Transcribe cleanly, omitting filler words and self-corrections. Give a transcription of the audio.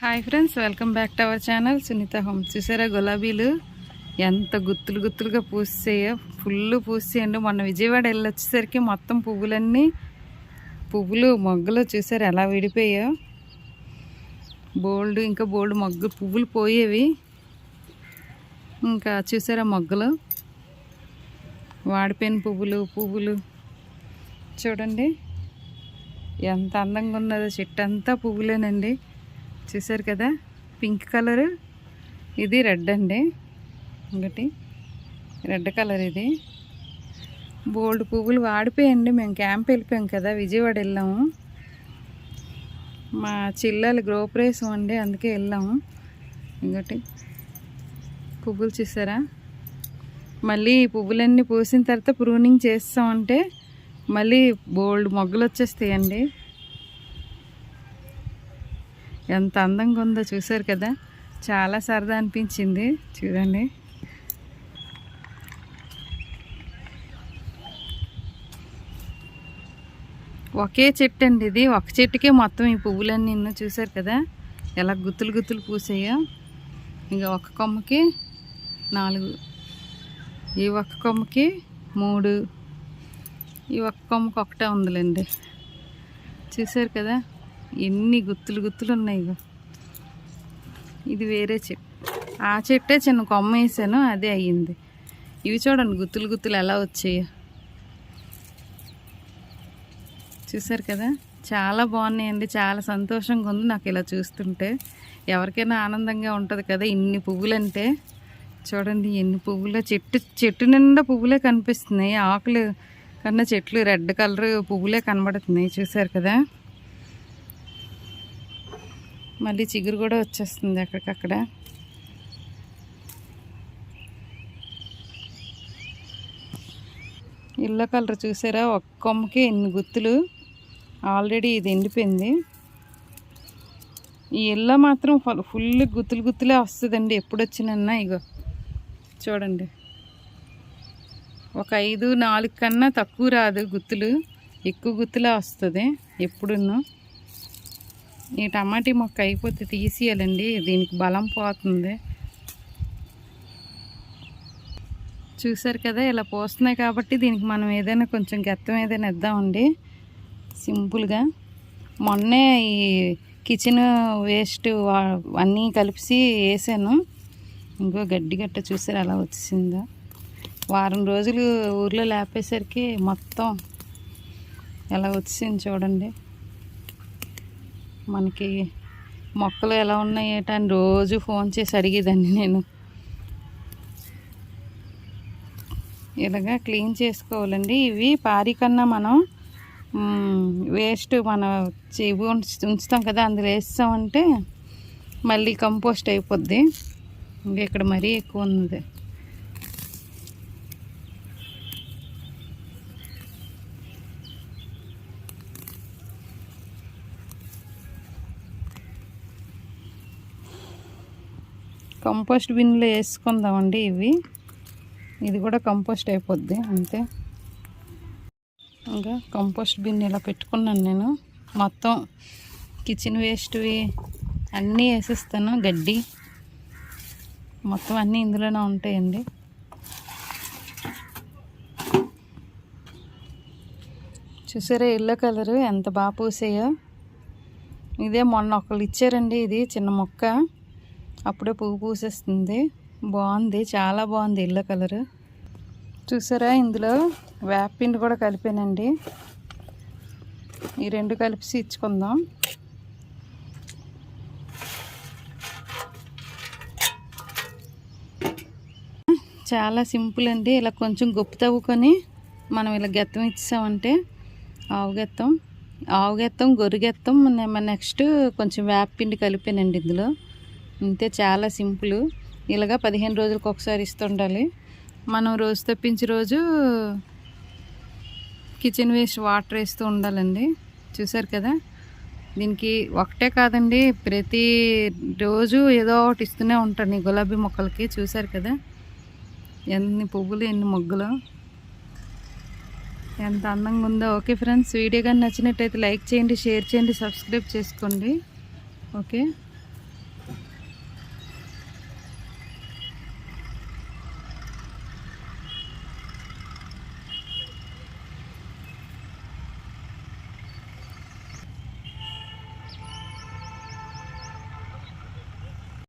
Hi friends, welcome back to our channel Sunitha home. చూసారా గులాబీలు ఎంత గుత్తులు గుత్తులుగా పూసాయో, ఫుల్ పూసేయండి. మొన్న విజయవాడ వెళ్ళొచ్చేసరికి మొత్తం పువ్వులు మొగ్గలు చూసారు ఎలా విడిపోయాయో. ఇంకా బోల్డ్ పువ్వులు పోయేవి. ఇంకా చూసారా మొగ్గలు, వాడిపోయిన పువ్వులు చూడండి ఎంత అందంగా ఉన్నదో. చెట్టు అంతా పువ్వులేనండి, చూసారు కదా. పింక్ కలరు, ఇది రెడ్ అండి, ఇంకటి రెడ్ కలర్. ఇది బోల్డ్ పువ్వులు వాడిపోయండి. మేము క్యాంప్ వెళ్ళిపోయాం కదా, విజయవాడ వెళ్ళాము. మా చిల్లలు గృహప్రవేశం అండి, అందుకే వెళ్ళాము. ఇంకటి పువ్వులు చూసారా. మళ్ళీ పువ్వులన్నీ పూసిన తర్వాత ప్రూనింగ్ చేస్తామంటే మళ్ళీ బోల్డ్ మొగ్గలు వచ్చేస్తాయండి. ఎంత అందంగా ఉందో చూసారు కదా, చాలా సరదా అనిపించింది. చూడండి ఒకే చెట్టు అండి ఇది, ఒక చెట్టుకే మొత్తం ఈ పువ్వులన్నీ చూసారు కదా ఎలా గుత్తులు పూసాయో. ఇంకా ఒక కొమ్మకి 4, ఈ ఒక్క కొమ్మకి 3, ఈ ఒక్క కొమ్మకి ఒకటే ఉందిలేండి. చూసారు కదా ఎన్ని గుత్తులు ఉన్నాయి. ఇది వేరే చెట్టు, ఆ చెట్టే చిన్న కొమ్మ వేసాను, అదే అయ్యింది. ఇవి చూడండి గుత్తులు ఎలా వచ్చాయో. చూసారు కదా చాలా బాగున్నాయండి, చాలా సంతోషంగా ఉంది నాకు ఇలా చూస్తుంటే. ఎవరికైనా ఆనందంగా ఉంటుంది కదా ఇన్ని పువ్వులంటే. చూడండి ఎన్ని పువ్వులు, చెట్టు నిండా పువ్వులే కనిపిస్తున్నాయి. ఆకులు కన్నా చెట్లు రెడ్ కలర్ పువ్వులే కనబడుతున్నాయి. చూసారు కదా, మళ్ళీ చిగురు కూడా వచ్చేస్తుంది అక్కడికక్కడ. ఎల్లో కలర్ చూసారా, ఒక్క కొమ్మకి ఎన్ని గుత్తులు. ఆల్రెడీ ఇది ఎండిపోయింది. ఈ ఎల్లో మాత్రం ఫుల్ గుత్తులే వస్తుందండి ఎప్పుడు వచ్చినా. ఇగో చూడండి, ఒక 5, 4 కన్నా తక్కువ రాదు గుత్తులు, ఎక్కువ గుత్తులే వస్తుంది ఎప్పుడున్నా. ఈ టమాటీ మొక్క అయిపోతే తీసేయాలండి, దీనికి బలం పోతుంది. చూసారు కదా ఇలా పోస్తున్నాయి కాబట్టి దీనికి మనం ఏదైనా కొంచెం గెత్తం ఏదైనా ఇద్దామండి సింపుల్గా. మొన్నే ఈ కిచెన్ వేస్ట్ అన్నీ కలిపి వేసాను. ఇంకో గడ్డ చూసారు అలా వచ్చిందో. వారం రోజులు ఊర్లో లేపేసరికి మొత్తం ఎలా వచ్చింది చూడండి. మనకి మొక్కలు ఎలా ఉన్నాయి అని రోజు ఫోన్ చేసి అడిగేదాన్ని నేను. ఇలాగా క్లీన్ చేసుకోవాలండి. ఇవి పారి కన్నా మనం వేస్ట్ మనం ఉంచుతాం కదా, అందులో వేస్తామంటే మళ్ళీ కంపోస్ట్ అయిపోద్ది. ఇంకా ఇక్కడ మరీ ఎక్కువ ఉంది. కంపోస్ట్ బిన్లో వేసుకుందామండి ఇవి. ఇది కూడా కంపోస్ట్ అయిపోద్ది అంతే. ఇంకా కంపోస్ట్ బిన్ ఇలా పెట్టుకున్నాను నేను. మొత్తం కిచెన్ వేస్ట్వి అన్నీ వేసేస్తాను, గడ్డి మొత్తం అన్నీ ఇందులోనే ఉంటాయండి. చూసారా ఎల్లో కలరు ఎంత బాగా పూసాయో. ఇదే మొన్న ఒకళ్ళు ఇచ్చారండి, ఇది చిన్న మొక్క, అప్పుడే పువ్వు పూసేస్తుంది. బాగుంది, చాలా బాగుంది ఎల్లో కలరు. చూసారా ఇందులో వేపపిండి కూడా కలిపానండి. ఈ 2 కలిపి ఇచ్చుకుందాం. చాలా సింపుల్ అండి. ఇలా కొంచెం గొప్ప తవ్వుకొని మనం ఇలా గెత్తం ఇచ్చామంటే ఆవు గెత్తం గొర్రె గెత్తం, నెక్స్ట్ కొంచెం వేపపిండి కలిపానండి ఇందులో. అంతే, చాలా సింపుల్. ఇలాగా 15 రోజులకు ఒకసారి ఇస్తుండాలి. మనం రోజు తప్పించి రోజు కిచెన్ వేస్ట్ వాటర్ వేస్తూ ఉండాలండి. చూసారు కదా, దీనికి ఒకటే కాదండి, ప్రతి రోజు ఏదో ఒకటి ఇస్తూనే ఉంటాను ఈ గులాబీ మొక్కలకి. చూసారు కదా ఎన్ని పువ్వులు, ఎన్ని మొగ్గలు, ఎంత అందంగా ఉందో. ఓకే ఫ్రెండ్స్, వీడియో కానీ నచ్చినట్టయితే లైక్ చేయండి, షేర్ చేయండి, సబ్స్క్రైబ్ చేసుకోండి. ఓకే.